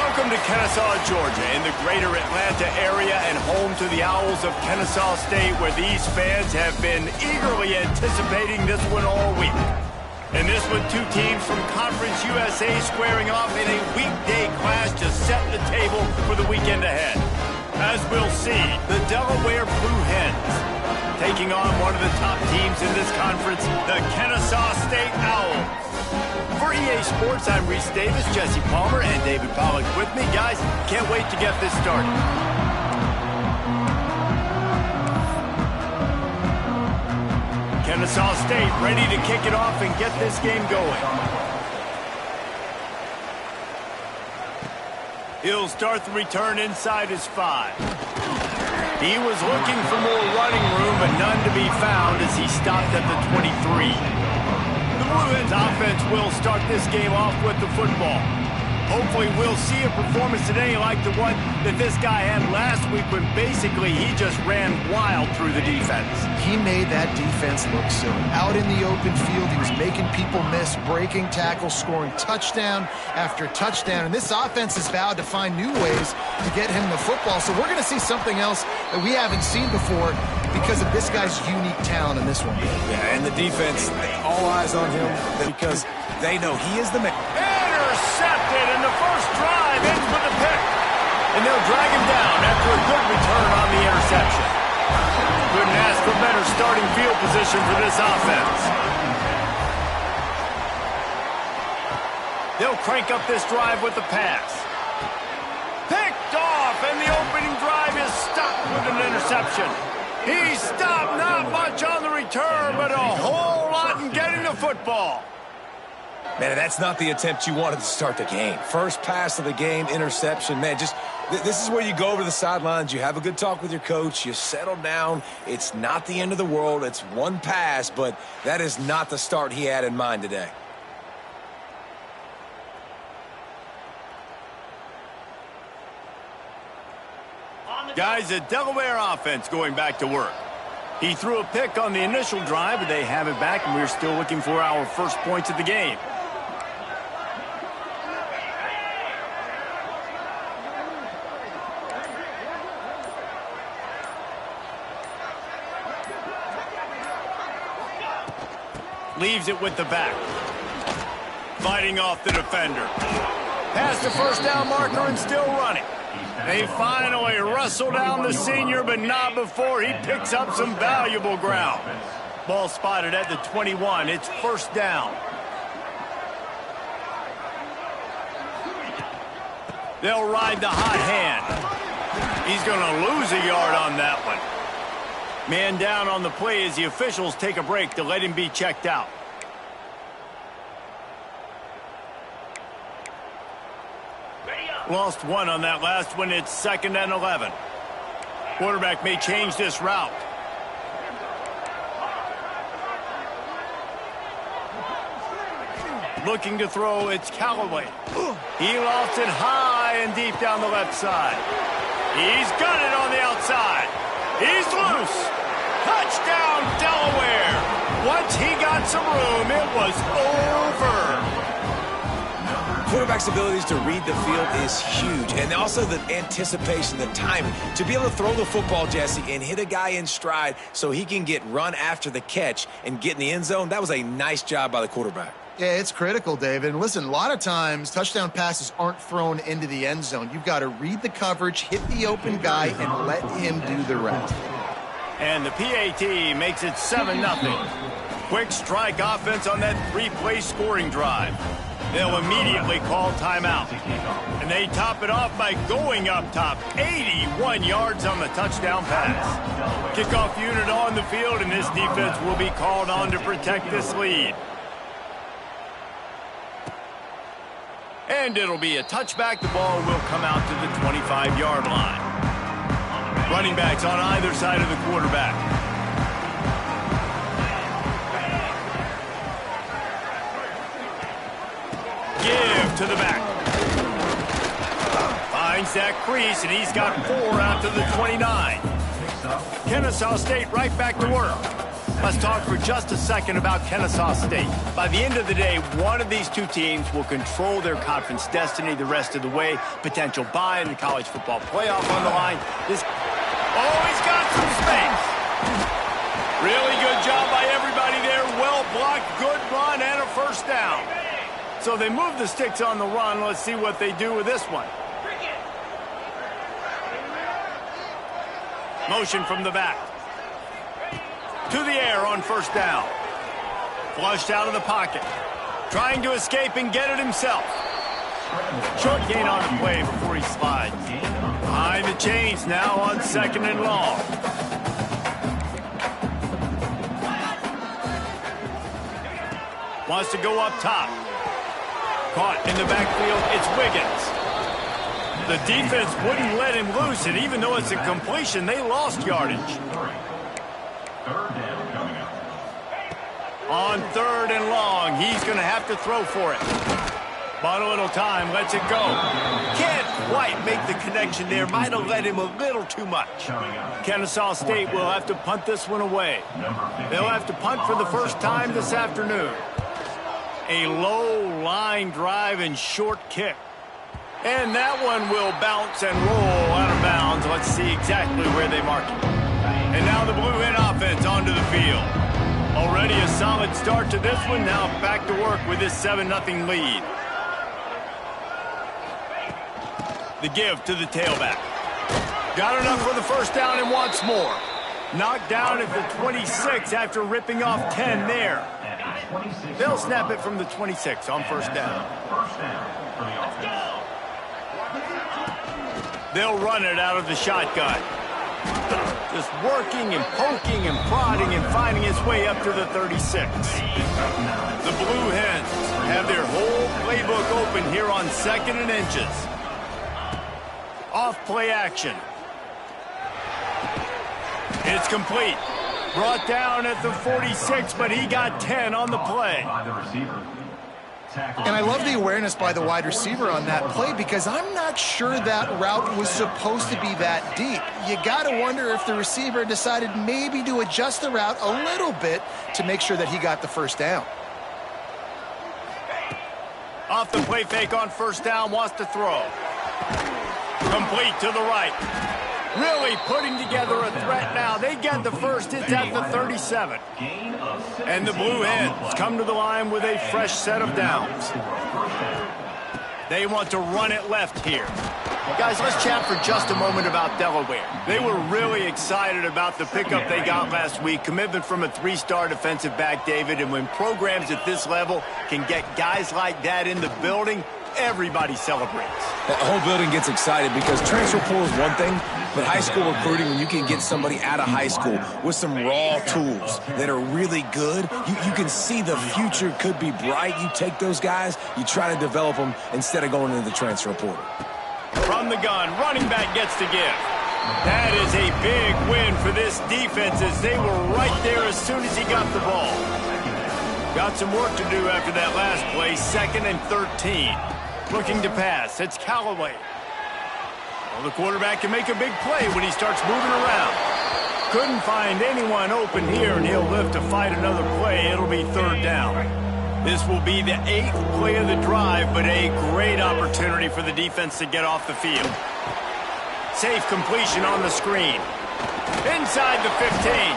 Welcome to Kennesaw, Georgia, in the greater Atlanta area and home to the Owls of Kennesaw State, where these fans have been eagerly anticipating this one all week. And this with two teams from Conference USA squaring off in a weekday clash to set the table for the weekend ahead. As we'll see, the Delaware Blue Hens taking on one of the top teams in this conference, the Kennesaw State Owls. For EA Sports, I'm Reese Davis, Jesse Palmer, and David Pollack with me. Guys, can't wait to get this started. Kennesaw State ready to kick it off and get this game going. He'll start the return inside his 5. He was looking for more running room, but none to be found as he stopped at the 23. The Blue Hens offense will start this game off with the football. Hopefully we'll see a performance today like the one that this guy had last week when basically he just ran wild through the defense. He made that defense look silly. Out in the open field, he was making people miss, breaking tackles, scoring touchdown after touchdown. And this offense has vowed to find new ways to get him the football. So we're going to see something else that we haven't seen before because of this guy's unique talent in this one. Yeah, and the defense, all eyes on him because they know he is the man. Intercepted, and the first drive ends with a pick. And they'll drag him down after a good return on the interception. Couldn't ask for better starting field position for this offense. They'll crank up this drive with the pass. Picked off, and the opening drive is stopped with an interception. He stopped, not much on the return, but a whole lot in getting the football. Man, that's not the attempt you wanted to start the game. First pass of the game, interception. Man, just this is where you go over the sidelines. You have a good talk with your coach. You settle down. It's not the end of the world. It's one pass, but that is not the start he had in mind today. Guys, the Delaware offense going back to work. He threw a pick on the initial drive, but they have it back, and we're still looking for our first points of the game. Leaves it with the back. Fighting off the defender. Past the first down marker and still running. They finally wrestle down the senior, but not before he picks up some valuable ground. Ball spotted at the 21. It's first down. They'll ride the hot hand. He's going to lose a yard on that one. Man down on the play as the officials take a break to let him be checked out. Lost one on that last one. It's 2nd and 11. Quarterback may change this route. Looking to throw, it's Callaway. He lost it high and deep down the left side. He's got it on the outside. He's loose. Touchdown, Delaware. Once he got some room, it was over. Quarterback's abilities to read the field is huge, and also the anticipation, the timing. To be able to throw the football, Jesse, and hit a guy in stride so he can get run after the catch and get in the end zone, that was a nice job by the quarterback. Yeah, it's critical, David. And listen, a lot of times touchdown passes aren't thrown into the end zone. You've got to read the coverage, hit the open guy, and let him do the rest. And the PAT makes it 7-0. Quick strike offense on that 3-play scoring drive. They'll immediately call timeout. And they top it off by going up top. 81 yards on the touchdown pass. Kickoff unit on the field, and this defense will be called on to protect this lead. And it'll be a touchback. The ball will come out to the 25-yard line. Running backs on either side of the quarterback. Give to the back. Finds that crease, and he's got 4 out to the 29. Kennesaw State right back to work. Let's talk for just a second about Kennesaw State. By the end of the day, one of these two teams will control their conference destiny the rest of the way. Potential bye in the college football playoff on the line. Oh, he's got some space. Really good job by everybody there. Well blocked, good run, and a first down. So they move the sticks on the run. Let's see what they do with this one. Motion from the back. To the air on first down. Flushed out of the pocket. Trying to escape and get it himself. Short gain on the play before he slides. Behind the chains now on 2nd and long. Wants to go up top. Caught in the backfield, it's Wiggins. The defense wouldn't let him loose, and even though it's a completion, they lost yardage. On 3rd and long, he's going to have to throw for it. But a little time, lets it go. Can't quite make the connection there. Might have led him a little too much. Kennesaw State will have to punt this one away. They'll have to punt for the first time this afternoon. A low line drive and short kick. And that one will bounce and roll out of bounds. Let's see exactly where they mark it. And now the Blue Hen offense onto the field. Already a solid start to this one. Now back to work with this 7-0 lead. The give to the tailback. Got enough for the first down and wants more. Knocked down at the 26 after ripping off 10 there. They'll snap it from the 26 on first down. They'll run it out of the shotgun. Just working and poking and prodding and finding his way up to the 36. The Blue Hens have their whole playbook open here on 2nd and inches. Off play action. It's complete. Brought down at the 46, but he got 10 on the play. And I love the awareness by the wide receiver on that play because I'm not sure that route was supposed to be that deep. You got to wonder if the receiver decided maybe to adjust the route a little bit to make sure that he got the first down. Off the play fake on first down, wants to throw. Complete to the right. Really putting together a threat now. They get the first. It's at the 37. And the Blue Hens come to the line with a fresh set of downs. They want to run it left here. Guys, let's chat for just a moment about Delaware. They were really excited about the pickup they got last week. Commitment from a 3-star defensive back, David. And when programs at this level can get guys like that in the building, everybody celebrates. The whole building gets excited because transfer pool is one thing, but high school recruiting, when you can get somebody out of high school with some raw tools that are really good, you can see the future could be bright. You take those guys, you try to develop them instead of going into the transfer portal. From the gun, running back gets to give. That is a big win for this defense as they were right there as soon as he got the ball. Got some work to do after that last play, 2nd and 13. Looking to pass, it's Callaway. Well, the quarterback can make a big play when he starts moving around. Couldn't find anyone open here, and he'll live to fight another play. It'll be 3rd down. This will be the 8th play of the drive, but a great opportunity for the defense to get off the field. Safe completion on the screen. Inside the 15.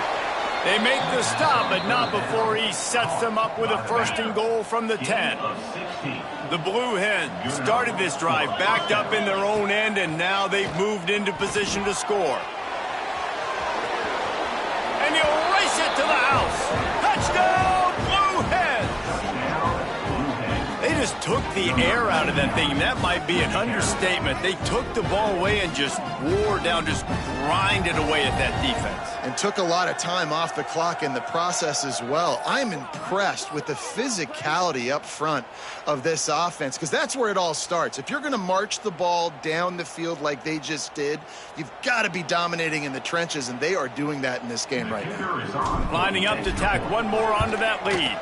They make the stop, but not before he sets them up with a 1st and goal from the 10. The Blue Hens started this drive, backed up in their own end, and now they've moved into position to score. And he'll race it to the house. Touchdown, Blue Hens! They just took the air out of that thing. That might be an understatement. They took the ball away and just wore down, just grinded away at that defense. And took a lot of time off the clock in the process as well. I'm impressed with the physicality up front of this offense because that's where it all starts. If you're going to march the ball down the field like they just did, you've got to be dominating in the trenches, and they are doing that in this game right now. Lining up to tack one more onto that lead.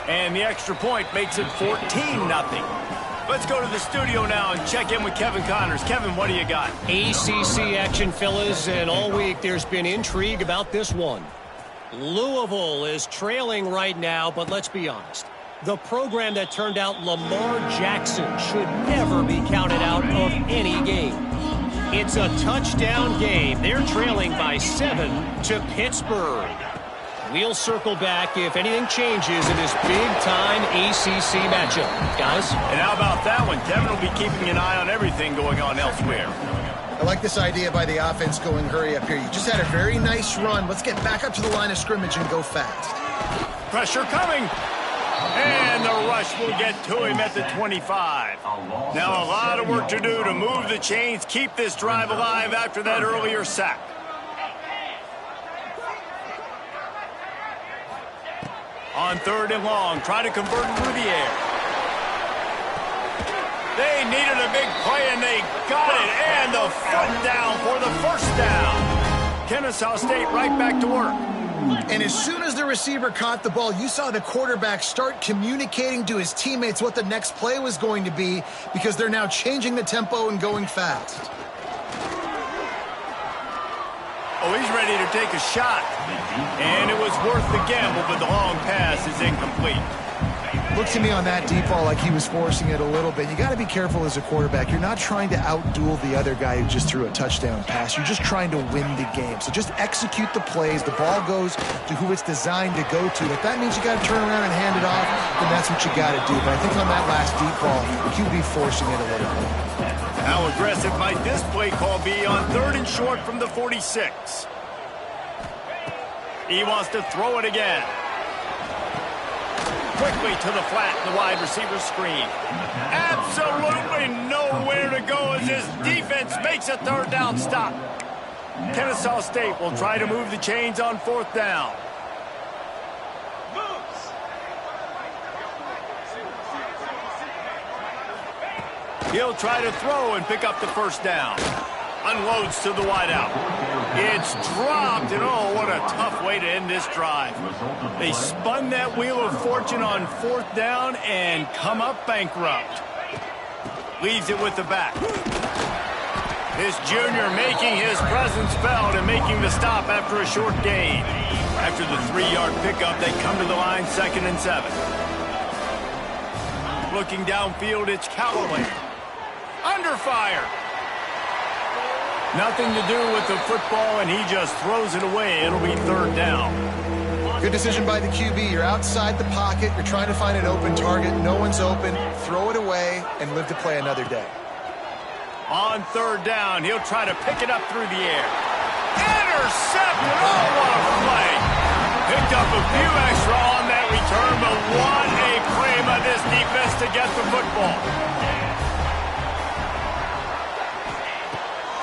And the extra point makes it 14-0. Let's go to the studio now and check in with Kevin Connors. Kevin, what do you got? ACC action, fellas, and all week there's been intrigue about this one. Louisville is trailing right now, but let's be honest. The program that turned out Lamar Jackson should never be counted out of any game. It's a touchdown game. They're trailing by 7 to Pittsburgh. We'll circle back if anything changes in this big-time ACC matchup. Guys? And how about that one? Devin will be keeping an eye on everything going on elsewhere. I like this idea by the offense going hurry up here. You just had a very nice run. Let's get back up to the line of scrimmage and go fast. Pressure coming. And the rush will get to him at the 25. Now a lot of work to do to move the chains, keep this drive alive after that earlier sack. On 3rd and long, try to convert through the air. They needed a big play, and they got it. And the foot down for the first down. Kennesaw State right back to work. And as soon as the receiver caught the ball, you saw the quarterback start communicating to his teammates what the next play was going to be because they're now changing the tempo and going fast. Oh, he's ready to take a shot. And it was worth the gamble, but the long pass is incomplete. Looked to me on that deep ball like he was forcing it a little bit. You got to be careful as a quarterback. You're not trying to outduel the other guy who just threw a touchdown pass. You're just trying to win the game. So just execute the plays. The ball goes to who it's designed to go to. If that means you got to turn around and hand it off, then that's what you got to do. But I think on that last deep ball, he would be forcing it a little bit. How aggressive might this play call be on 3rd and short from the 46? He wants to throw it again. Quickly to the flat, the wide receiver screen. Absolutely nowhere to go as his defense makes a 3rd down stop. Kennesaw State will try to move the chains on 4th down. He'll try to throw and pick up the 1st down. Unloads to the wideout. It's dropped, and oh, what a tough way to end this drive. They spun that wheel of fortune on 4th down and come up bankrupt. Leaves it with the back. This junior making his presence felt and making the stop after a short gain. After the 3-yard pickup, they come to the line 2nd and 7. Looking downfield, it's Callaway. Under fire. Nothing to do with the football, and he just throws it away. It'll be 3rd down. Good decision by the QB. You're outside the pocket. You're trying to find an open target. No one's open. Throw it away and live to play another day. On 3rd down, he'll try to pick it up through the air. Intercepted! Oh, what a play! Picked up a few extra on that return, but what a play by this defense to get the football.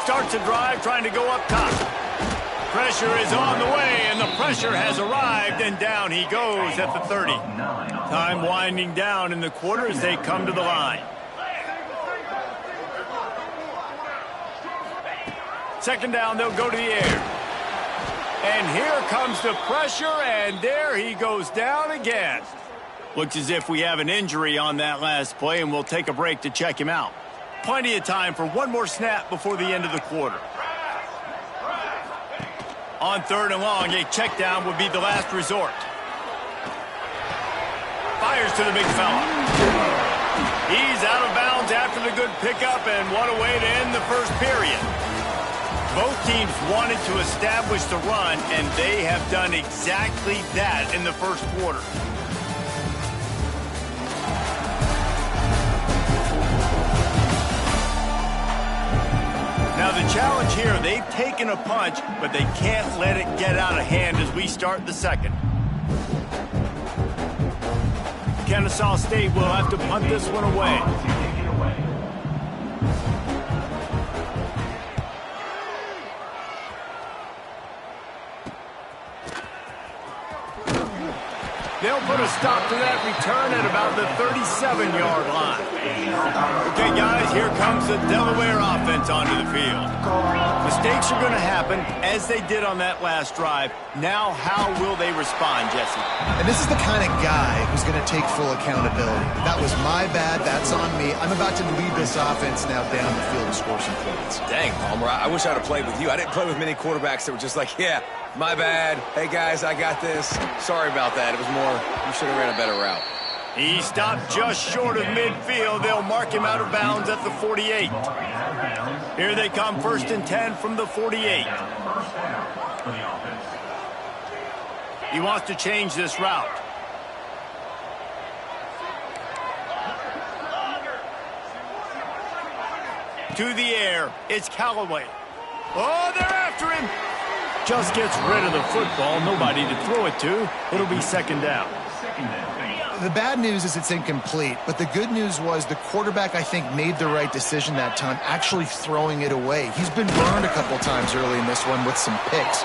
Starts a drive trying to go up top. Pressure is on the way, and the pressure has arrived, and down he goes at the 30. Time winding down in the quarter as they come to the line. 2nd down, they'll go to the air. And here comes the pressure, and there he goes down again. Looks as if we have an injury on that last play, and we'll take a break to check him out. Plenty of time for one more snap before the end of the quarter. On 3rd and long, a check down would be the last resort. Fires to the big fella. He's out of bounds after the good pickup, and what a way to end the first period. Both teams wanted to establish the run, and they have done exactly that in the first quarter. Now the challenge here, they've taken a punch, but they can't let it get out of hand as we start the 2nd. Kennesaw State will have to punt this one away. They'll put a stop to that return at about the 37-yard line. Okay, guys, here comes the Delaware offense onto the field. Mistakes are going to happen, as they did on that last drive. Now, how will they respond, Jesse? And this is the kind of guy who's going to take full accountability. That was my bad. That's on me. I'm about to lead this offense now down the field and score some points. Dang, Palmer, I wish I'd have played with you. I didn't play with many quarterbacks that were just like, yeah, My bad. Hey, guys, I got this. Sorry about that. It was more, you should have ran a better route. He stopped just short of midfield. They'll mark him out of bounds at the 48. Here they come, 1st and 10 from the 48. He wants to change this route. To the air, it's Callaway. Oh, they're after him. Just gets rid of the football. Nobody to throw it to. It'll be 2nd down. The bad news is it's incomplete, but the good news was the quarterback, I think, made the right decision that time, actually throwing it away. He's been burned a couple times early in this one with some picks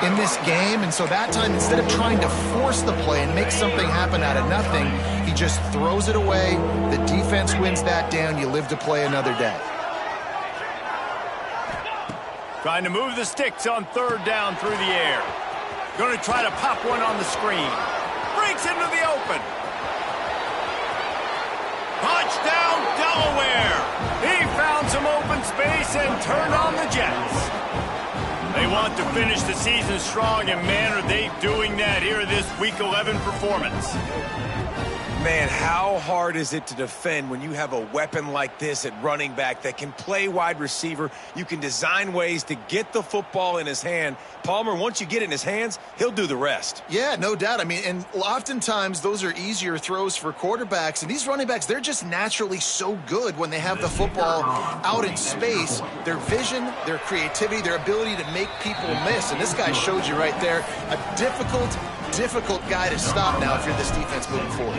in this game, and so that time, instead of trying to force the play and make something happen out of nothing, he just throws it away. The defense wins that down. You live to play another day. Trying to move the sticks on 3rd down through the air. Going to try to pop one on the screen. Breaks into the open. Touchdown, Delaware! He found some open space and turned on the Jets. They want to finish the season strong, and man, are they doing that here in this Week 11 performance. Man, how hard is it to defend when you have a weapon like this at running back that can play wide receiver? You can design ways to get the football in his hand. Palmer, once you get it in his hands, he'll do the rest. Yeah, no doubt. I mean, and oftentimes those are easier throws for quarterbacks. And these running backs, they're just naturally so good when they have the football out in space. Their vision, their creativity, their ability to make people miss. And this guy showed you right there a difficult guy to stop now if you're this defense moving forward.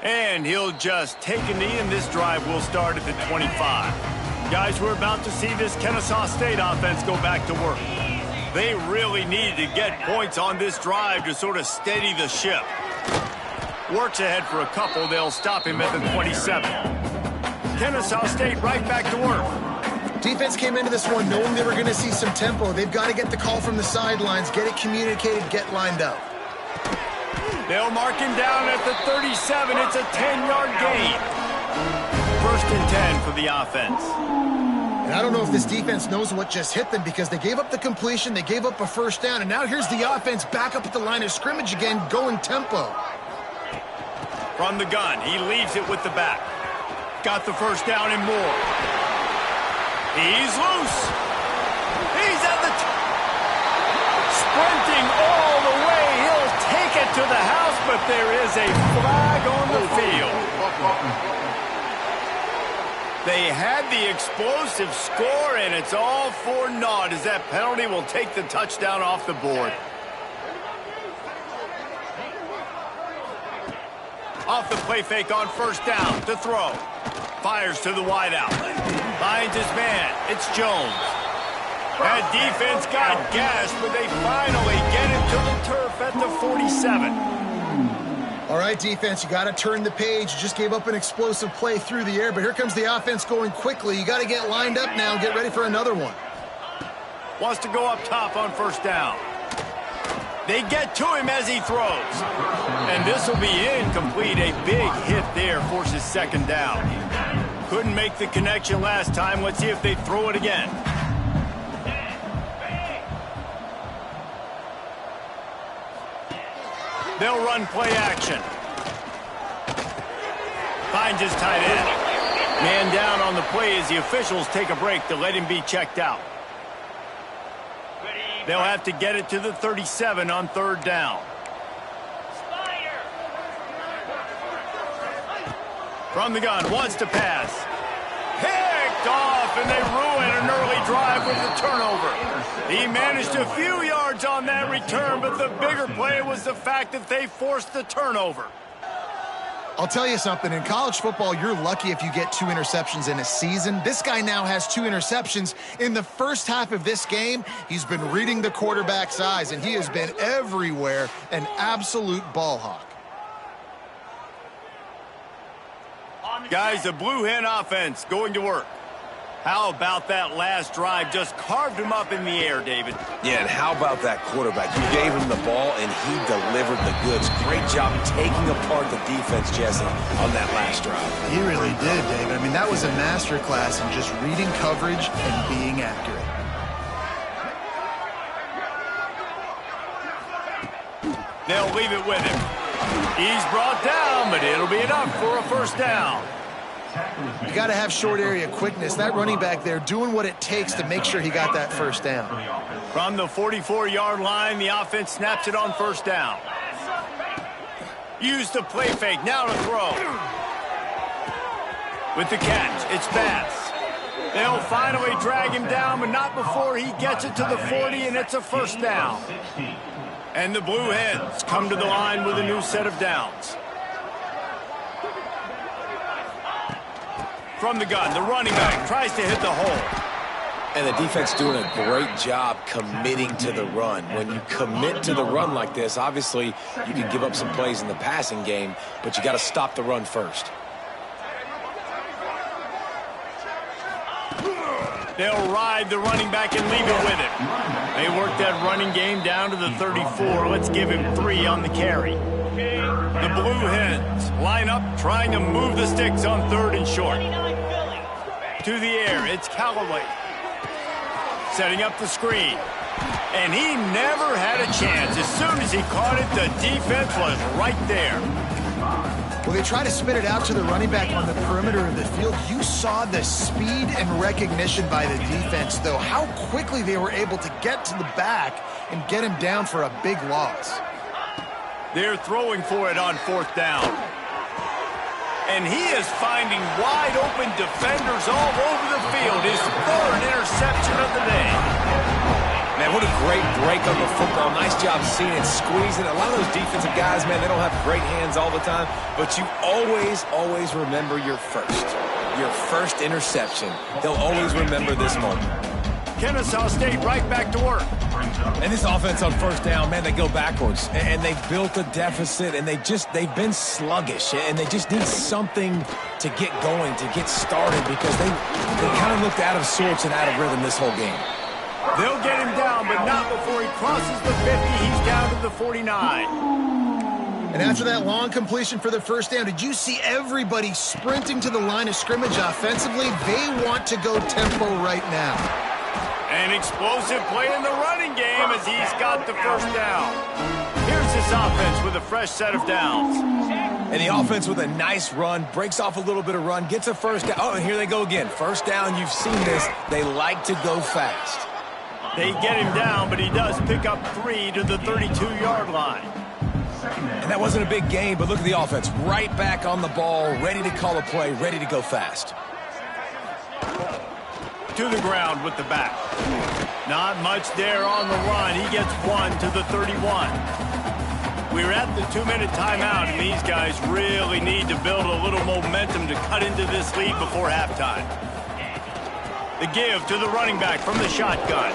And he'll just take a knee, and this drive will start at the 25. Guys, we're about to see this Kennesaw State offense go back to work. They really needed to get points on this drive to sort of steady the ship. Works ahead for a couple. They'll stop him at the 27. Kennesaw State right back to work. Defense came into this one knowing they were going to see some tempo. They've got to get the call from the sidelines, get it communicated, get lined up. They'll mark him down at the 37. It's a 10-yard gain. 1st and 10 for the offense. And I don't know if this defense knows what just hit them because they gave up the completion, they gave up a 1st down, and now here's the offense back up at the line of scrimmage again, going tempo. From the gun, he leaves it with the back. Got the 1st down and more. He's loose. He's at the sprinting all the way. He'll take it to the house, but there is a flag on the field. They had the explosive score, and it's all for naught as that penalty will take the touchdown off the board. Off the play fake on 1st down to throw. Fires to the wideout. Finds his man. It's Jones. That defense got gashed, but they finally get it to the turf at the 47. All right, defense, you got to turn the page. You just gave up an explosive play through the air, but here comes the offense going quickly. You got to get lined up now and get ready for another one. Wants to go up top on 1st down. They get to him as he throws. And this will be incomplete. A big hit there forces 2nd down. Couldn't make the connection last time. Let's see if they throw it again. They'll run play action. Finds his tight end. Man down on the play as the officials take a break to let him be checked out. They'll have to get it to the 37 on 3rd down. From the gun, wants to pass. Picked off, and they ruin an early drive with the turnover. He managed a few yards on that return, but the bigger play was the fact that they forced the turnover. I'll tell you something. In college football, you're lucky if you get 2 interceptions in a season. This guy now has 2 interceptions. In the first half of this game, he's been reading the quarterback's eyes, and he has been everywhere, an absolute ball hawk. Guys, the Blue Hen offense going to work. How about that last drive? Just carved him up in the air, David. Yeah, and how about that quarterback? You gave him the ball, and he delivered the goods. Great job taking apart the defense, Jesse, on that last drive. He really did, David. I mean, that was a masterclass in just reading coverage and being accurate. They'll leave it with him. He's brought down, but it'll be enough for a first down. You got to have short area quickness. That running back there doing what it takes to make sure he got that first down. From the 44-yard line, the offense snaps it on first down. Use the play fake, now to throw. With the catch, it's pass. They'll finally drag him down, but not before he gets it to the 40, and it's a first down. And the Blue Hens come to the line with a new set of downs. From the gun, the running back tries to hit the hole. And the defense doing a great job committing to the run. When you commit to the run like this, obviously you can give up some plays in the passing game, but you got to stop the run first. They'll ride the running back and leave it with him. They work that running game down to the 34. Let's give him 3 on the carry. The Blue Hens line up, trying to move the sticks on 3rd and short. To the air, it's Callaway. Setting up the screen. And he never had a chance. As soon as he caught it, the defense was right there. Well, they try to spit it out to the running back on the perimeter of the field. You saw the speed and recognition by the defense, though, how quickly they were able to get to the back and get him down for a big loss. They're throwing for it on 4th down. And he is finding wide-open defenders all over the field. His 3rd interception of the day. Man, what a great break on the football. Nice job seeing it, squeezing. A lot of those defensive guys, man, they don't have great hands all the time, but you always remember your first interception. They'll always remember this moment. Kennesaw State right back to work. And this offense on first down, man, they go backwards. And they've built a deficit, and they've been sluggish. And they just need something to get going, to get started, because they kind of looked out of sorts and out of rhythm this whole game. They'll get him down, but not before he crosses the 50. He's down to the 49. And after that long completion for the first down, did you see everybody sprinting to the line of scrimmage offensively? They want to go tempo right now. An explosive play in the running game as he's got the first down. Here's this offense with a fresh set of downs. And the offense with a nice run, breaks off a little bit of run, gets a first down. Oh, and here they go again. First down, you've seen this. They like to go fast. They get him down, but he does pick up 3 to the 32-yard line. And that wasn't a big gain, but look at the offense. Right back on the ball, ready to call a play, ready to go fast. To the ground with the back. Not much there on the run. He gets 1 to the 31. We're at the 2-minute timeout, and these guys really need to build a little momentum to cut into this lead before halftime. The give to the running back from the shotgun.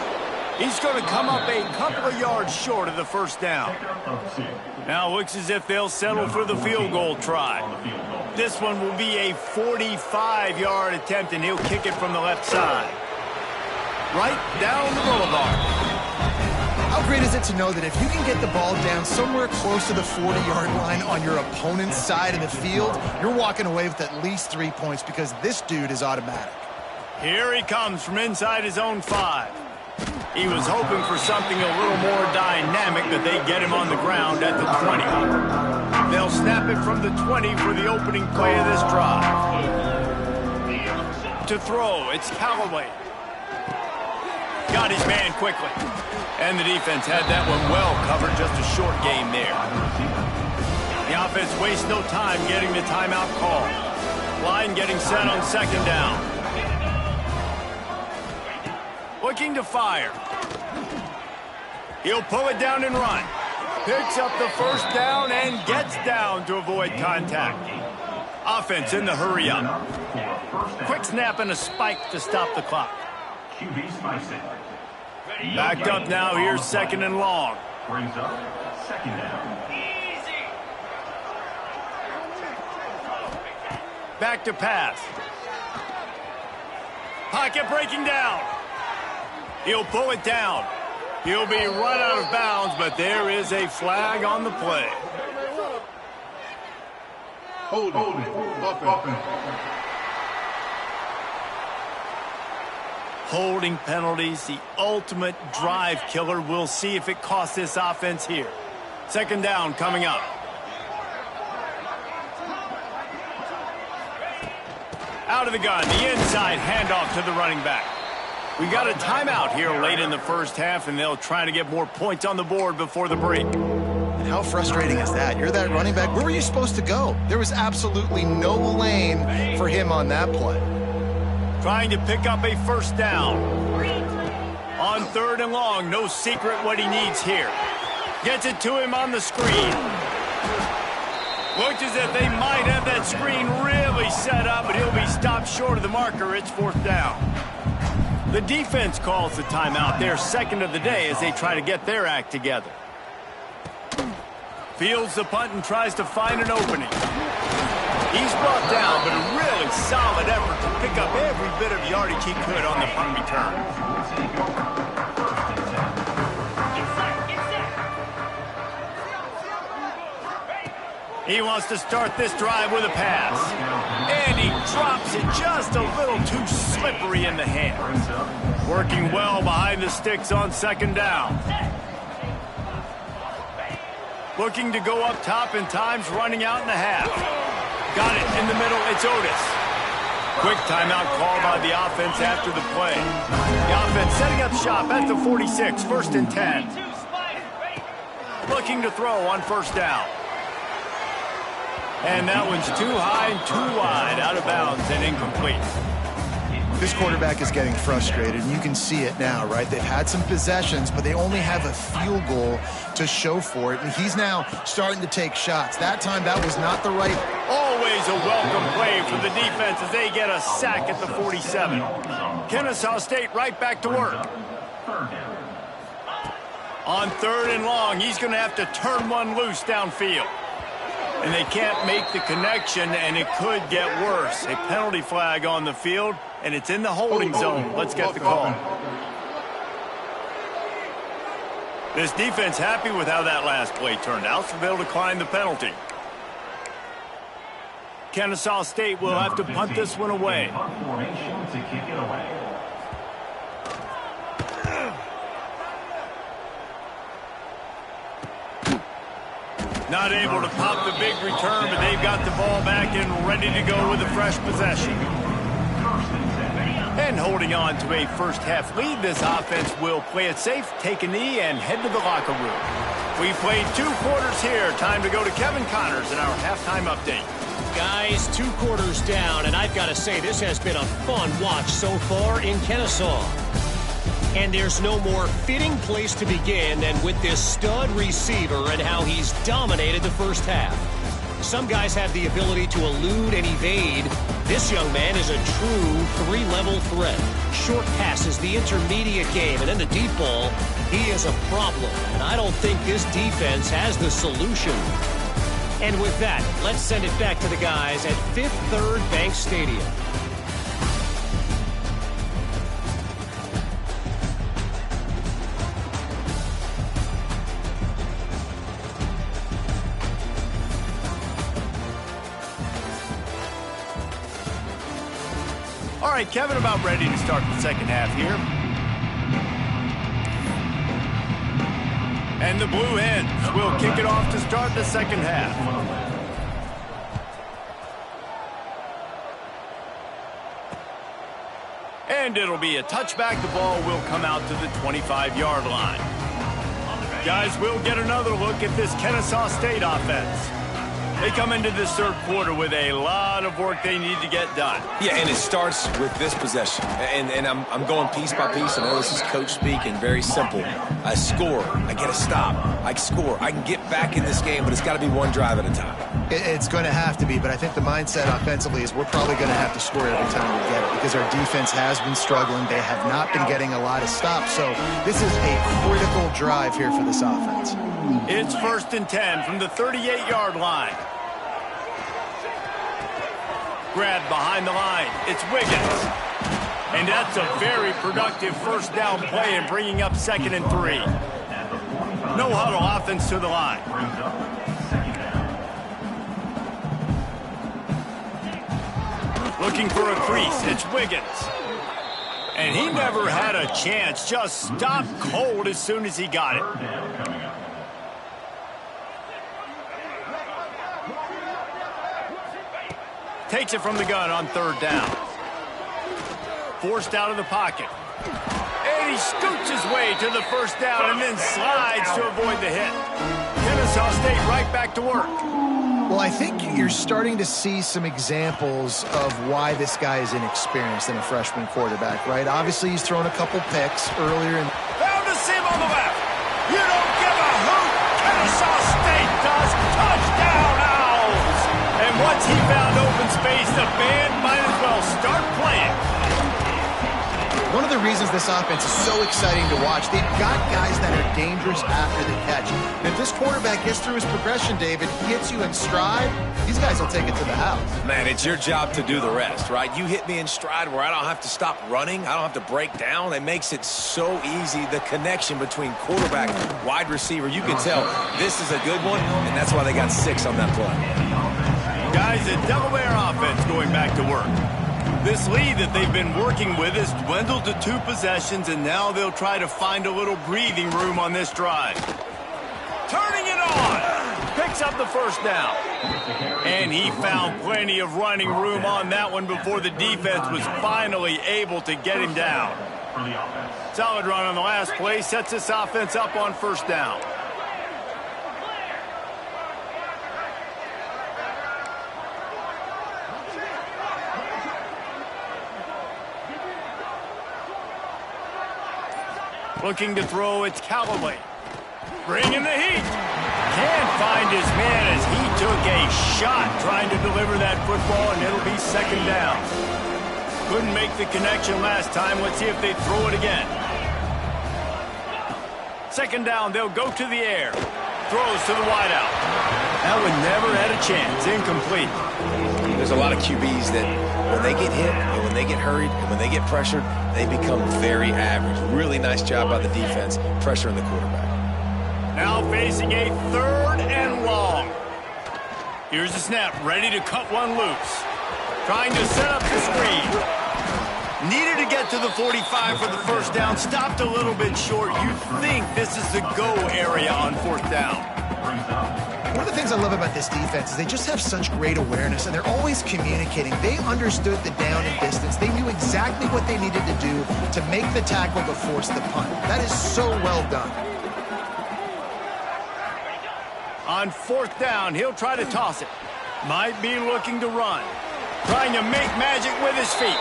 He's going to come up a couple of yards short of the first down. Now looks as if they'll settle for the field goal try. This one will be a 45-yard attempt, and he'll kick it from the left side. Right down the boulevard. How great is it to know that if you can get the ball down somewhere close to the 40-yard line on your opponent's side of the field, you're walking away with at least 3 points because this dude is automatic. Here he comes from inside his own 5. He was hoping for something a little more dynamic, but they get him on the ground at the 20. They'll snap it from the 20 for the opening play of this drive. To throw, it's Callaway. Got his man quickly. And the defense had that one well covered, just a short game there. The offense wastes no time getting the timeout call. Line getting set on second down. Looking to fire. He'll pull it down and run. Picks up the first down and gets down to avoid contact. Offense in the hurry up. Quick snap and a spike to stop the clock. Backed up now, here's second and long. Brings up second down. Back to pass. Pocket breaking down. He'll pull it down. He'll be run out of bounds, but there is a flag on the play. Holding penalties, the ultimate drive killer. We'll see if it costs this offense here. Second down coming up. Out of the gun, the inside handoff to the running back. We got a timeout here late in the first half, and they'll try to get more points on the board before the break. And how frustrating is that? You're that running back. Where were you supposed to go? There was absolutely no lane for him on that play. Trying to pick up a first down. On third and long, no secret what he needs here. Gets it to him on the screen. Looks as if they might have that screen really set up, but he'll be stopped short of the marker. It's fourth down. The defense calls the timeout, their second of the day, as they try to get their act together. Fields the punt and tries to find an opening. He's brought down, but a really solid effort to pick up every bit of yardage he could on the punt return. He wants to start this drive with a pass. And he drops it just a little too slippery in the hands. Working well behind the sticks on second down. Looking to go up top in times, running out in the half. Got it in the middle, it's Otis. Quick timeout call by the offense after the play. The offense setting up shop at the 46, first and 10. Looking to throw on first down. And that one's too high and too wide, out of bounds and incomplete. This quarterback is getting frustrated, and you can see it now, right? They've had some possessions, but they only have a field goal to show for it, and he's now starting to take shots. That time, that was not the right. Always a welcome play for the defense as they get a sack at the 47. Kennesaw State right back to work. On third and long, he's going to have to turn one loose downfield. And they can't make the connection, and it could get worse. A penalty flag on the field, and it's in the holding zone. Let's get the call. This defense happy with how that last play turned out, so they'll decline the penalty. Kennesaw State will have to punt this one away. Not able to pop the big return, but they've got the ball back and ready to go with a fresh possession. And holding on to a first half lead, this offense will play it safe, take a knee, and head to the locker room. We played 2 quarters here. Time to go to Kevin Connors in our halftime update. Guys, 2 quarters down, and I've got to say this has been a fun watch so far in Kennesaw. And there's no more fitting place to begin than with this stud receiver and how he's dominated the first half. Some guys have the ability to elude and evade. This young man is a true 3-level threat. Short passes, the intermediate game, and then the deep ball. He is a problem, and I don't think this defense has the solution. And with that, let's send it back to the guys at Fifth Third Bank Stadium. All right, Kevin, about ready to start the second half here. And the Blue Hens will kick it off to start the second half. And it'll be a touchback. The ball will come out to the 25-yard line. Guys, we'll get another look at this Kennesaw State offense. They come into this third quarter with a lot of work they need to get done. Yeah, and it starts with this possession. And I'm going piece by piece. I know this is coach speak and very simple. I score. I get a stop. I score. I can get back in this game, but it's got to be one drive at a time. It's going to have to be, but I think the mindset offensively is we're probably going to have to score every time we get it because our defense has been struggling. They have not been getting a lot of stops. So this is a critical drive here for this offense. It's first and 10 from the 38-yard line. Grabbed behind the line. It's Wiggins. And that's a very productive first down play in bringing up 2nd and 3. No huddle offense to the line. Looking for a crease. It's Wiggins. And he never had a chance. Just stopped cold as soon as he got it. Takes it from the gun on 3rd down. Forced out of the pocket. And he scoots his way to the first down and then slides to avoid the hit. Kennesaw State right back to work. Well, I think you're starting to see some examples of why this guy is inexperienced in a freshman quarterback, right? Obviously, he's thrown a couple picks earlier. Found a seam on the left. You don't give a hoot. Kennesaw State does. Touchdown, Owls. And once he found open space, the band might as well start playing. One of the reasons this offense is so exciting to watch, they've got guys that are dangerous after the catch. And if this quarterback gets through his progression, David, gets you in stride, these guys will take it to the house. Man, it's your job to do the rest, right? You hit me in stride where I don't have to stop running. I don't have to break down. It makes it so easy, the connection between quarterback, wide receiver. You can tell this is a good one, and that's why they got 6 on that play. Guys, the Delaware offense going back to work. This lead that they've been working with has dwindled to 2 possessions, and now they'll try to find a little breathing room on this drive. Turning it on. Picks up the first down. And he found plenty of running room on that one before the defense was finally able to get him down. Solid run on the last play sets this offense up on first down. Looking to throw, it's Callaway. Bringing the heat. Can't find his man as he took a shot trying to deliver that football, and it'll be 2nd down. Couldn't make the connection last time. Let's see if they throw it again. 2nd down, they'll go to the air. Throws to the wideout. That one never had a chance. Incomplete. There's a lot of QBs that when they get hit and when they get hurried and when they get pressured, they become very average. Really nice job by the defense, pressuring the quarterback. Now facing a 3rd and long. Here's the snap, ready to cut one loose. Trying to set up the screen. Needed to get to the 45 for the first down. Stopped a little bit short. You think this is the go area on 4th down. One of the things I love about this defense is they just have such great awareness, and they're always communicating. They understood the down and distance. They knew exactly what they needed to do to make the tackle to force the punt. That is so well done. On 4th down, he'll try to toss it. Might be looking to run. Trying to make magic with his feet.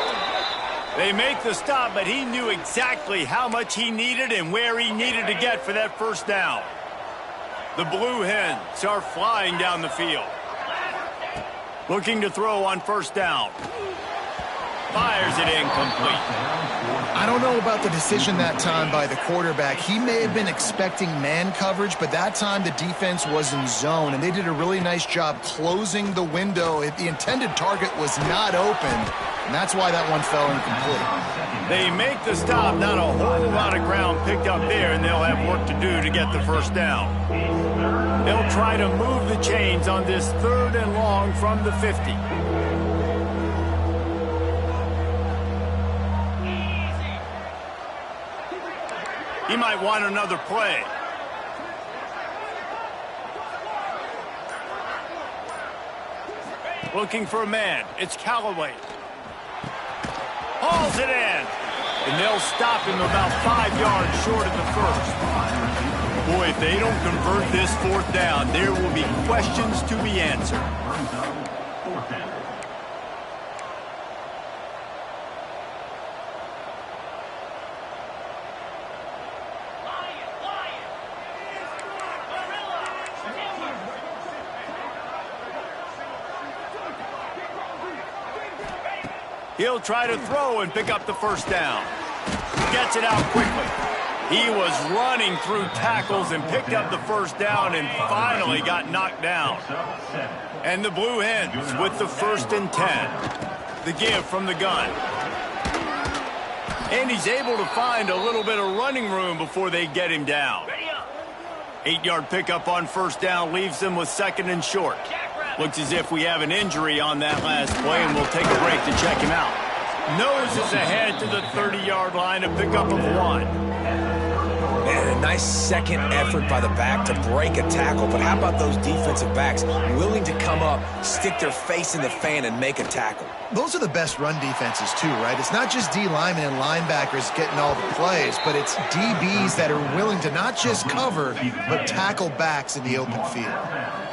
They make the stop, but he knew exactly how much he needed and where he needed to get for that first down. The Blue Hens are flying down the field. Looking to throw on 1st down. Fires it incomplete. I don't know about the decision that time by the quarterback. He may have been expecting man coverage, but that time the defense was in zone, and they did a really nice job closing the window. The intended target was not open, and that's why that one fell incomplete. They make the stop. Not a whole lot of ground picked up there, and they'll have work to do to get the first down. They'll try to move the chains on this 3rd and long from the 50. He might want another play. Looking for a man. It's Callaway. Hauls it in. And they'll stop him about 5 yards short of the first. Boy, if they don't convert this 4th down, there will be questions to be answered. He'll try to throw and pick up the first down. Gets it out quickly. He was running through tackles and picked up the first down and finally got knocked down. And the Blue Hens with the 1st and 10. The give from the gun. And he's able to find a little bit of running room before they get him down. 8-yard pickup on first down leaves them with 2nd and short. Looks as if we have an injury on that last play, and we'll take a break to check him out. Noses ahead to the 30-yard line, a pickup of 1. Man, a nice second effort by the back to break a tackle. But how about those defensive backs willing to come up, stick their face in the fan, and make a tackle? Those are the best run defenses, too, right? It's not just D linemen and linebackers getting all the plays, but it's DBs that are willing to not just cover, but tackle backs in the open field.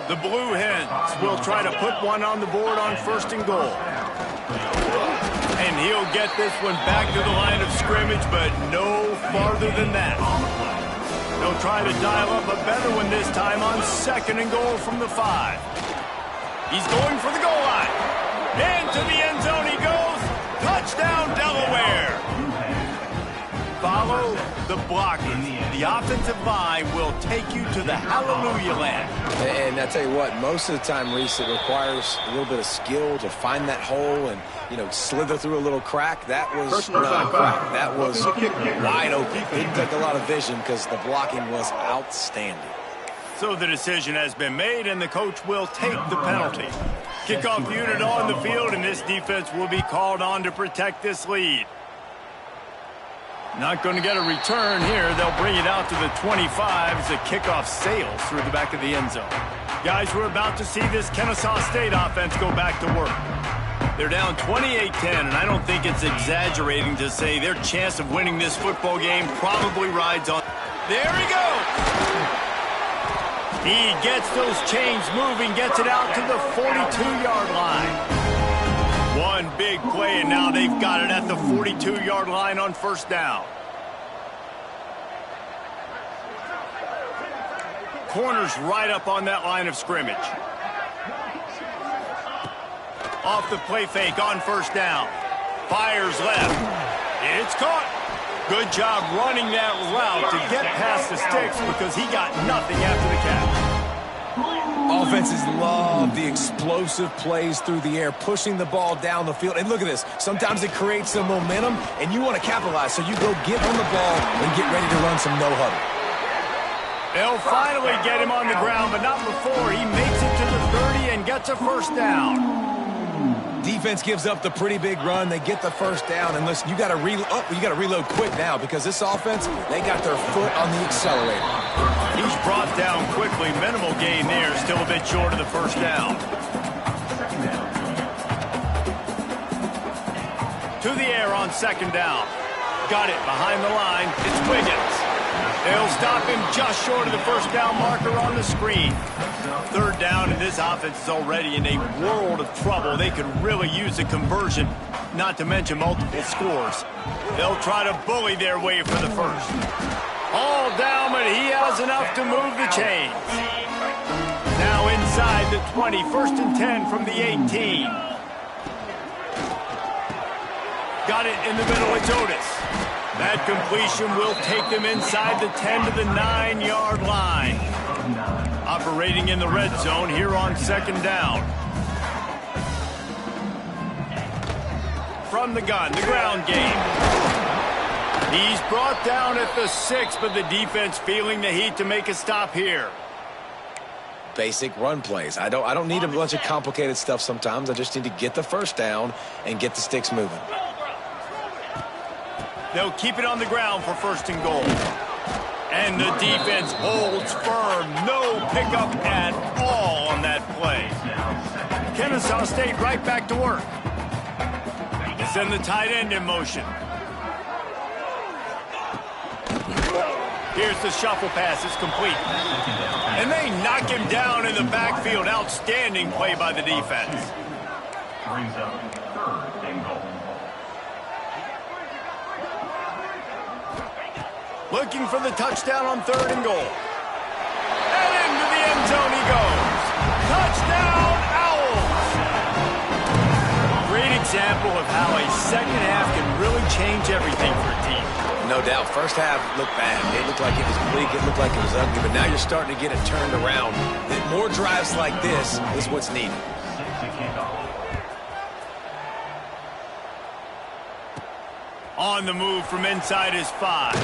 The Blue Hens will try to put one on the board on 1st and goal. And he'll get this one back to the line of scrimmage, but no farther than that. They'll try to dial up a better one this time on 2nd and goal from the 5. He's going for the goal line. Into the end zone he goes. Touchdown, Delaware. Follow the blocking. The offensive line will take you to the hallelujah land. And I tell you what, most of the time, Reese, it requires a little bit of skill to find that hole and, you know, slither through a little crack. That was not a crack. That was wide open. Didn't take a lot of vision because the blocking was outstanding. So the decision has been made, and the coach will take the penalty. Kickoff unit on the field, and this defense will be called on to protect this lead. Not going to get a return here. They'll bring it out to the 25 as the kickoff sails through the back of the end zone. Guys, we're about to see this Kennesaw State offense go back to work. They're down 28-10, and I don't think it's exaggerating to say their chance of winning this football game probably rides on. There he goes! He gets those chains moving, gets it out to the 42-yard line. One big play, and now they've got it at the 42-yard line on 1st down. Corners right up on that line of scrimmage. Off the play fake on 1st down. Fires left. It's caught. Good job running that route to get past the sticks because he got nothing after the catch. Offenses love the explosive plays through the air, pushing the ball down the field. And look at this. Sometimes it creates some momentum, and you want to capitalize. So you go get on the ball and get ready to run some no-huddle. They'll finally get him on the ground, but not before he makes it to the 30 and gets a 1st down. Defense gives up the pretty big run. They get the 1st down. And listen, you got to reload quick now because this offense, they got their foot on the accelerator. He's brought down quickly. Minimal gain there. Still a bit short of the 1st down. To the air on 2nd down. Got it behind the line. It's Wiggins. They'll stop him just short of the 1st down marker on the screen. 3rd down, and this offense is already in a world of trouble. They could really use a conversion, not to mention multiple scores. They'll try to bully their way for the 1st. All down, but he has enough to move the chains. Now inside the 20, 1st and 10 from the 18. Got it in the middle, it's Otis. That completion will take them inside the 10 to the 9-yard line. Operating in the red zone here on 2nd down. From the gun, the ground game. He's brought down at the 6, but the defense feeling the heat to make a stop here. Basic run plays. I don't need a bunch of complicated stuff sometimes. I just need to get the 1st down and get the sticks moving. They'll keep it on the ground for 1st and goal. And the defense holds firm. No pickup at all on that play. Kennesaw State right back to work. Send the tight end in motion. Here's the shuffle pass. It's complete. And they knock him down in the backfield. Outstanding play by the defense. Brings up 3rd and goal. Looking for the touchdown on 3rd and goal. And into the end zone he goes. Touchdown, Owls! Great example of how a second half can really change everything for a team. No doubt. 1st half looked bad. It looked like it was bleak. It looked like it was ugly. But now you're starting to get it turned around. More drives like this is what's needed. On the move from inside his 5.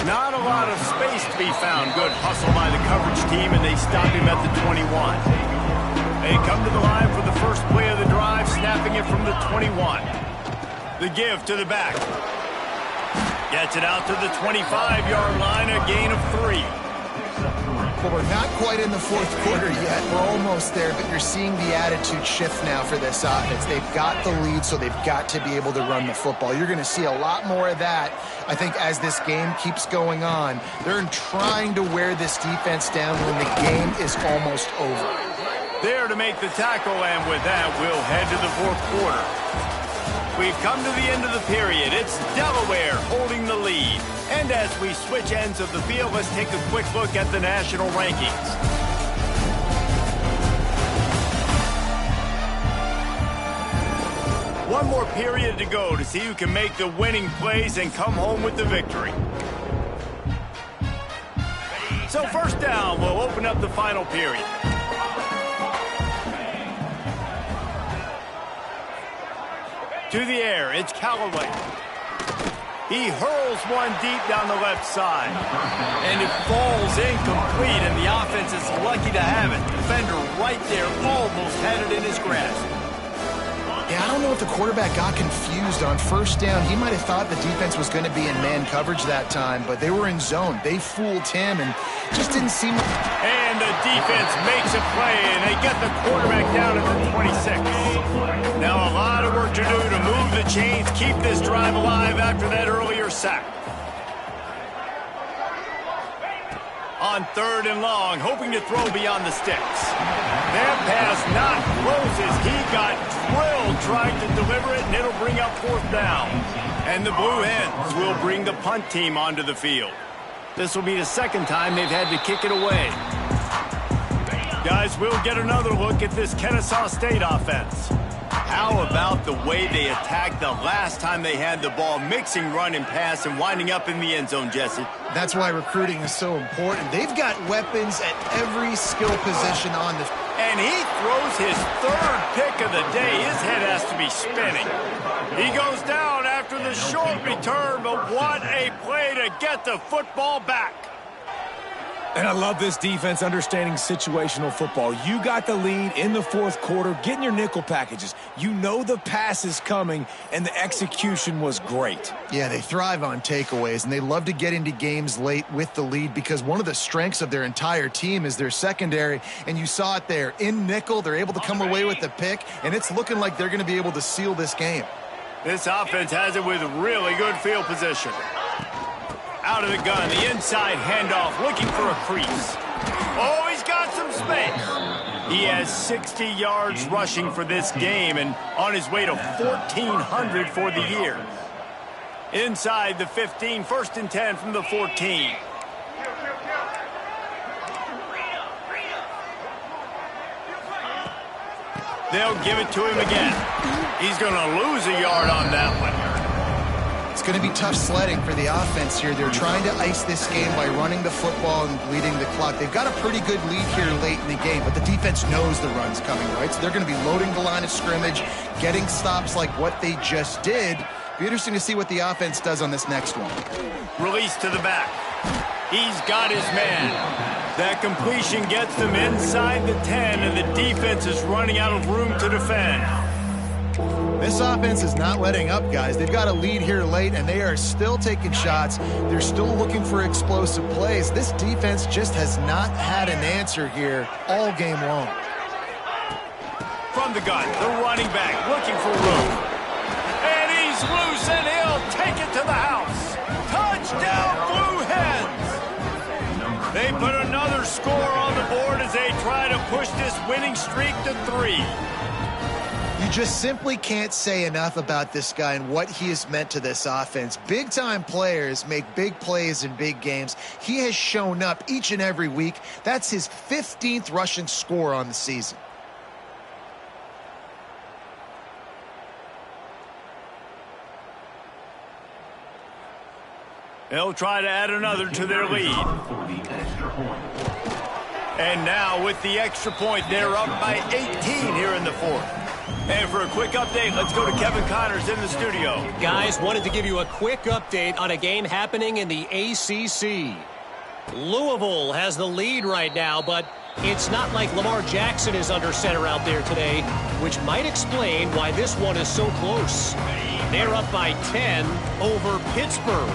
Not a lot of space to be found. Good hustle by the coverage team, and they stop him at the 21. They come to the line for the first play of the drive, snapping it from the 21. The give to the back. Gets it out to the 25-yard line, a gain of 3. Well, we're not quite in the fourth quarter yet. We're almost there, but you're seeing the attitude shift now for this offense. They've got the lead, so they've got to be able to run the football. You're going to see a lot more of that, I think, as this game keeps going on. They're trying to wear this defense down when the game is almost over. There to make the tackle, and with that, we'll head to the fourth quarter. We've come to the end of the period. It's Delaware holding the lead. And as we switch ends of the field, let's take a quick look at the national rankings. One more period to go to see who can make the winning plays and come home with the victory. So first down, we'll open up the final period. To the air, it's Callaway. He hurls one deep down the left side. And it falls incomplete, and the offense is lucky to have it. Defender right there almost had it in his grasp. Yeah, I don't know if the quarterback got confused on first down. He might have thought the defense was going to be in man coverage that time, but they were in zone. They fooled him and just didn't seem... And the defense makes a play, and they get the quarterback down at the 26. Now a lot of work to do to move the chains, keep this drive alive after that earlier sack. On 3rd and long, hoping to throw beyond the sticks. That pass not closes. He got drilled trying to deliver it, and it'll bring up 4th down. And the Blue Hens will bring the punt team onto the field. This will be the second time they've had to kick it away. Guys, we'll get another look at this Kennesaw State offense. How about the way they attacked the last time they had the ball, mixing run and pass and winding up in the end zone, Jesse? That's why recruiting is so important. They've got weapons at every skill position on the... And he throws his 3rd pick of the day. His head has to be spinning. He goes down after the short return, but what a play to get the football back. And I love this defense understanding situational football. You got the lead in the fourth quarter, getting your nickel packages. You know the pass is coming, and the execution was great. Yeah, they thrive on takeaways, and they love to get into games late with the lead because one of the strengths of their entire team is their secondary, and you saw it there. In nickel, they're able to come away with the pick, and it's looking like they're going to be able to seal this game. This offense has it with really good field position. Out of the gun, the inside handoff, looking for a crease. Oh, he's got some space. He has 60 yards rushing for this game and on his way to 1,400 for the year. Inside the 15, 1st and 10 from the 14. They'll give it to him again. He's going to lose a yard on that one. It's going to be tough sledding for the offense here. They're trying to ice this game by running the football and bleeding the clock. They've got a pretty good lead here late in the game, but the defense knows the run's coming, right? So they're going to be loading the line of scrimmage, getting stops like what they just did. Be interesting to see what the offense does on this next one. Release to the back. He's got his man. That completion gets them inside the 10, and the defense is running out of room to defend. This offense is not letting up, guys. They've got a lead here late, and they are still taking shots. They're still looking for explosive plays. This defense just has not had an answer here all game long. From the gun, the running back looking for room. And he's loose, and he'll take it to the house. Touchdown, Blue Hens! They put another score on the board as they try to push this winning streak to 3. You just simply can't say enough about this guy and what he has meant to this offense. Big-time players make big plays in big games. He has shown up each and every week. That's his 15th rushing score on the season. They'll try to add another to their lead. And now with the extra point, they're up by 18 here in the fourth. And for a quick update, let's go to Kevin Connors in the studio. Guys, wanted to give you a quick update on a game happening in the ACC. Louisville has the lead right now, but it's not like Lamar Jackson is under center out there today, which might explain why this one is so close. They're up by 10 over Pittsburgh.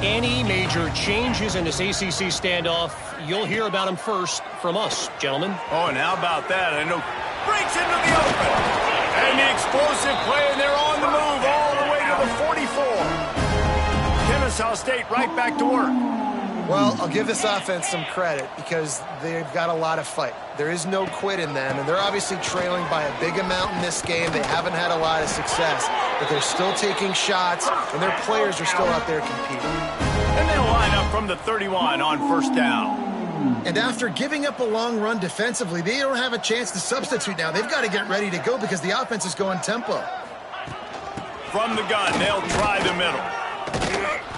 Any major changes in this ACC standoff, you'll hear about them first from us, gentlemen. Oh, and how about that? I know. Breaks into the open. And the explosive play, and they're on the move all the way to the 44. Kennesaw State right back to work. Well, I'll give this offense some credit because they've got a lot of fight. There is no quit in them, and they're obviously trailing by a big amount in this game. They haven't had a lot of success, but they're still taking shots, and their players are still out there competing. And they'll line up from the 31 on first down. And after giving up a long run defensively, they don't have a chance to substitute now. They've got to get ready to go because the offense is going tempo. From the gun, they'll try the middle.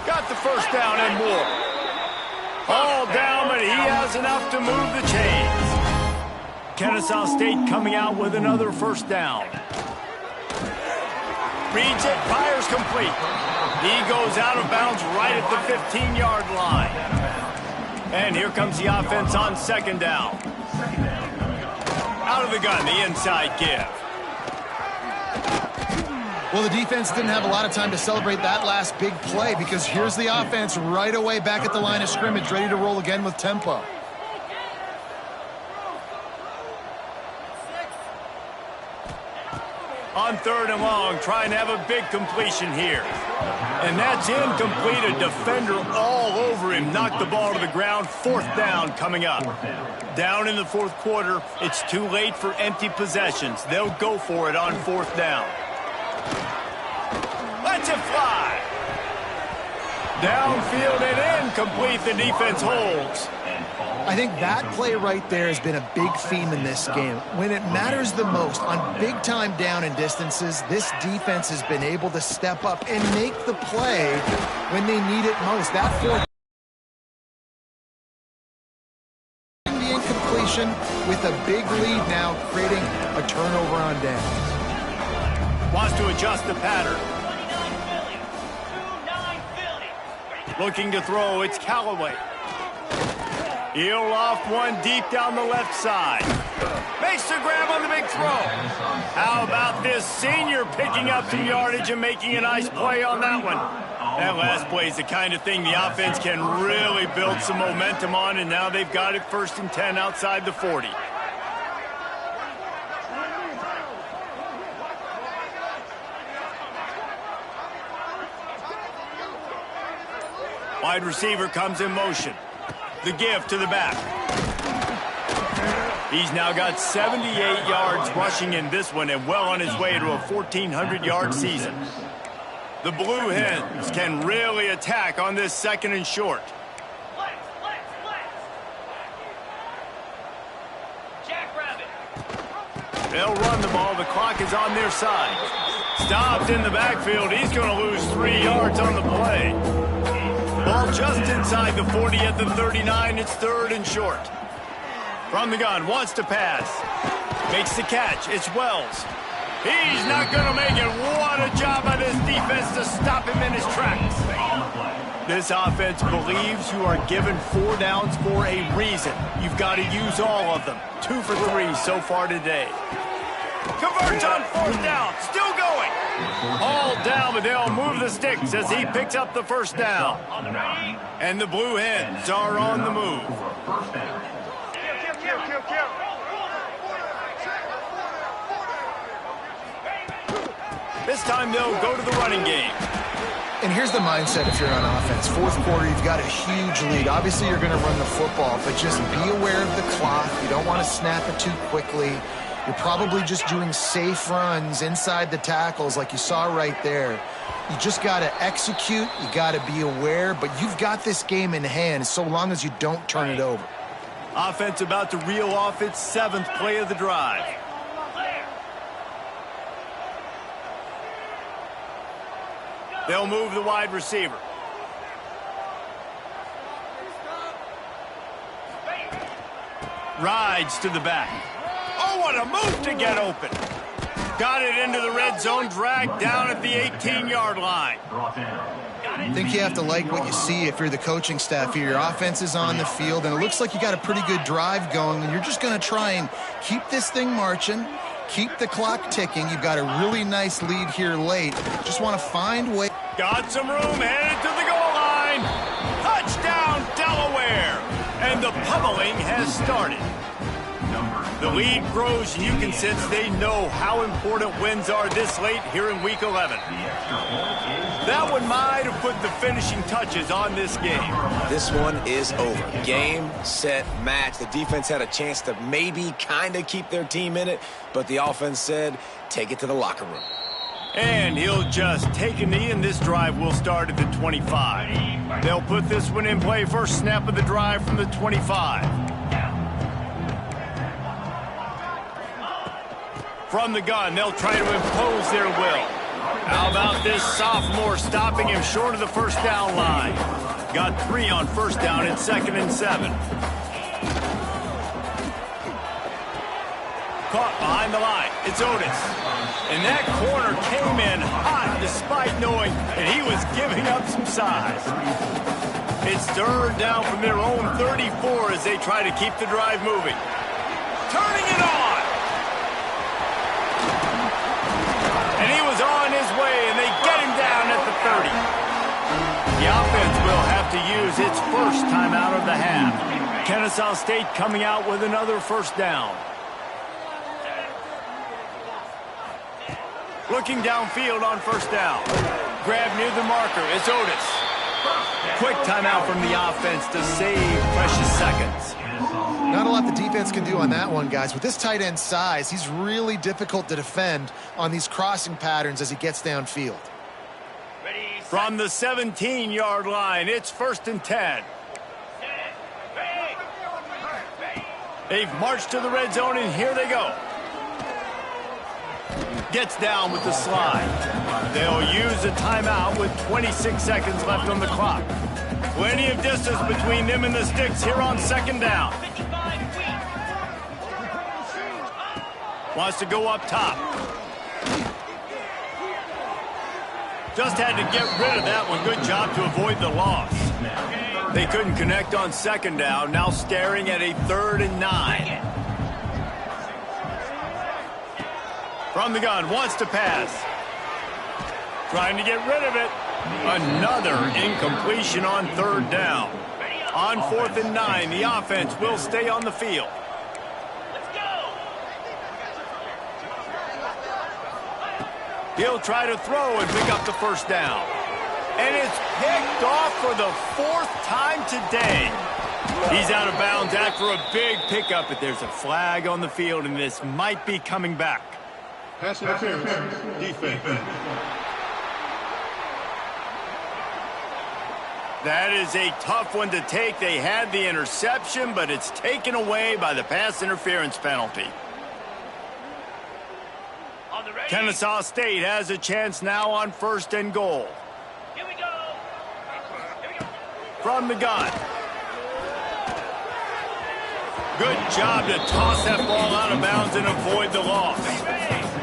Got the first down and more. All down, but he has enough to move the chains. Kennesaw State coming out with another first down. Reads it, fires complete. He goes out of bounds right at the 15-yard line. And here comes the offense on second down. Out of the gun, the inside give. Well, the defense didn't have a lot of time to celebrate that last big play because here's the offense right away back at the line of scrimmage, ready to roll again with tempo. On third and long, trying to have a big completion here. And that's incomplete. A defender all over him. Knocked the ball to the ground. Fourth down coming up. Down in the fourth quarter. It's too late for empty possessions. They'll go for it on fourth down. Lets it fly. Downfield and incomplete. The defense holds. I think that play right there has been a big theme in this game. When it matters the most, on big-time down and distances, this defense has been able to step up and make the play when they need it most. That fourth the incompletion with a big lead now, creating a turnover on downs. Wants to adjust the pattern. Looking to throw, it's Callaway. He'll loft one deep down the left side. Makes the grab on the big throw. How about this senior picking up some yardage and making a nice play on that one? That last play is the kind of thing the offense can really build some momentum on, and now they've got it first and 10 outside the 40. Wide receiver comes in motion. The give to the back. He's now got 78 yards rushing in this one and well on his way to a 1,400-yard season. The Blue Hens can really attack on this second and short. They'll run the ball. The clock is on their side. Stopped in the backfield. He's going to lose 3 yards on the play. Ball just inside the 40 at the 39. It's third and short. From the gun, wants to pass. Makes the catch. It's Wells. He's not going to make it. What a job by this defense to stop him in his tracks. This offense believes you are given 4 downs for a reason. You've got to use all of them. 2 for 3 so far today. Converts on fourth down. Still going. All down, but they'll move the sticks as he picks up the first down. And the Blue Hens are on the move. This time they'll go to the running game. And here's the mindset if you're on offense. Fourth quarter, you've got a huge lead. Obviously, you're going to run the football, but just be aware of the clock. You don't want to snap it too quickly. You're probably just doing safe runs inside the tackles like you saw right there. You just got to execute. You got to be aware, but you've got this game in hand so long as you don't turn it over. Offense about to reel off its 7th play of the drive. They'll move the wide receiver. Rides to the back. Oh, what a move to get open. Got it into the red zone, dragged down at the 18-yard line. I think you have to like what you see if you're the coaching staff here. Your offense is on the field, and it looks like you got a pretty good drive going, and you're just going to try and keep this thing marching, keep the clock ticking. You've got a really nice lead here late. Just want to find way. Got some room, headed to the goal line. Touchdown, Delaware. And the pummeling has started. The lead grows, and you can sense they know how important wins are this late here in Week 11. That one might have put the finishing touches on this game. This one is over. Game, set, match. The defense had a chance to maybe kind of keep their team in it, but the offense said, take it to the locker room. And he'll just take a knee, and this drive will start at the 25. They'll put this one in play. First snap of the drive from the 25. From the gun, they'll try to impose their will. How about this sophomore stopping him short of the first down line? Got 3 on first down and 2nd and 7. Caught behind the line. It's Otis. And that corner came in hot despite knowing that he was giving up some size. It's 3rd down from their own 34 as they try to keep the drive moving. Turning it on. And he was on his way, and they get him down at the 30. The offense will have to use its first timeout of the half. Kennesaw State coming out with another first down. Looking downfield on first down. Grab near the marker. It's Otis. Quick timeout from the offense to save precious seconds. Not a lot the defense can do on that one, guys. With this tight end size, he's really difficult to defend on these crossing patterns as he gets downfield. From the 17-yard line, it's 1st and 10. They've marched to the red zone, and here they go. Gets down with the slide. They'll use a timeout with 26 seconds left on the clock. Plenty of distance between them and the sticks here on 2nd down. Wants to go up top. Just had to get rid of that one. Good job to avoid the loss. They couldn't connect on 2nd down. Now staring at a 3rd and 9. From the gun, wants to pass. Trying to get rid of it. Another incompletion on 3rd down. On 4th and 9, the offense will stay on the field. He'll try to throw and pick up the first down. And it's picked off for the 4th time today. He's out of bounds after a big pickup, but there's a flag on the field, and this might be coming back. Pass interference, defense. That is a tough one to take. They had the interception, but it's taken away by the pass interference penalty. Kennesaw State has a chance now on 1st and goal. Here we go. From the gun. Good job to toss that ball out of bounds and avoid the loss.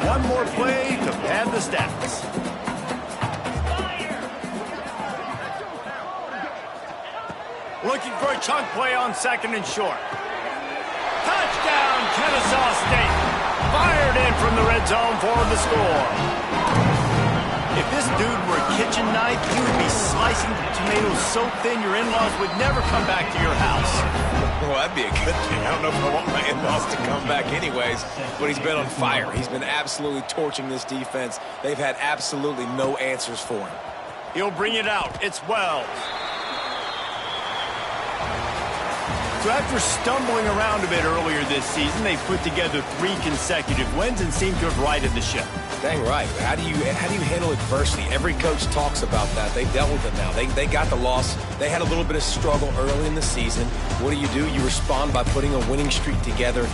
One more play to pad the stats. Looking for a chunk play on 2nd and short. Touchdown, Kennesaw State. Fired in from the red zone for the score. If this dude were a kitchen knife, he would be slicing tomatoes so thin your in-laws would never come back to your house. Well, that'd be a good thing. I don't know if I want my in-laws to come back anyways, but he's been on fire. He's been absolutely torching this defense. They've had absolutely no answers for him. He'll bring it out. It's Wells. So after stumbling around a bit earlier this season, they put together 3 consecutive wins and seem to have righted the ship. Dang right. How do you handle adversity? Every coach talks about that. They've dealt with it now. They got the loss. They had a little bit of struggle early in the season. What do? You respond by putting a winning streak together.